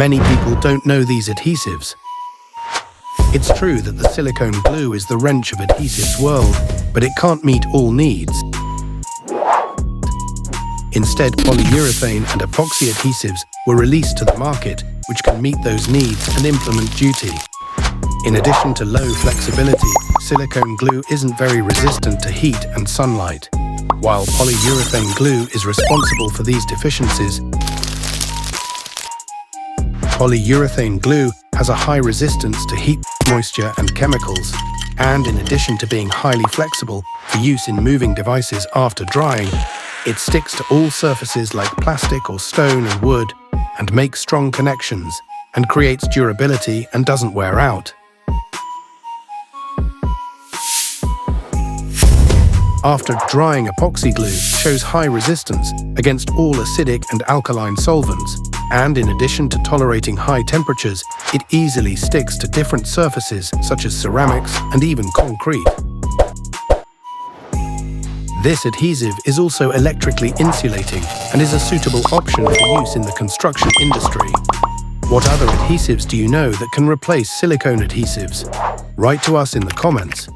Many people don't know these adhesives. It's true that the silicone glue is the wrench of adhesives world, but it can't meet all needs. Instead, polyurethane and epoxy adhesives were released to the market, which can meet those needs and implement duty. In addition to low flexibility, silicone glue isn't very resistant to heat and sunlight. While polyurethane glue is responsible for these deficiencies, polyurethane glue has a high resistance to heat, moisture, and chemicals, and in addition to being highly flexible for use in moving devices after drying, it sticks to all surfaces like plastic or stone and wood, and makes strong connections, and creates durability and doesn't wear out. After drying, epoxy glue shows high resistance against all acidic and alkaline solvents, and in addition to tolerating high temperatures, it easily sticks to different surfaces such as ceramics and even concrete. This adhesive is also electrically insulating and is a suitable option for use in the construction industry. What other adhesives do you know that can replace silicone adhesives? Write to us in the comments.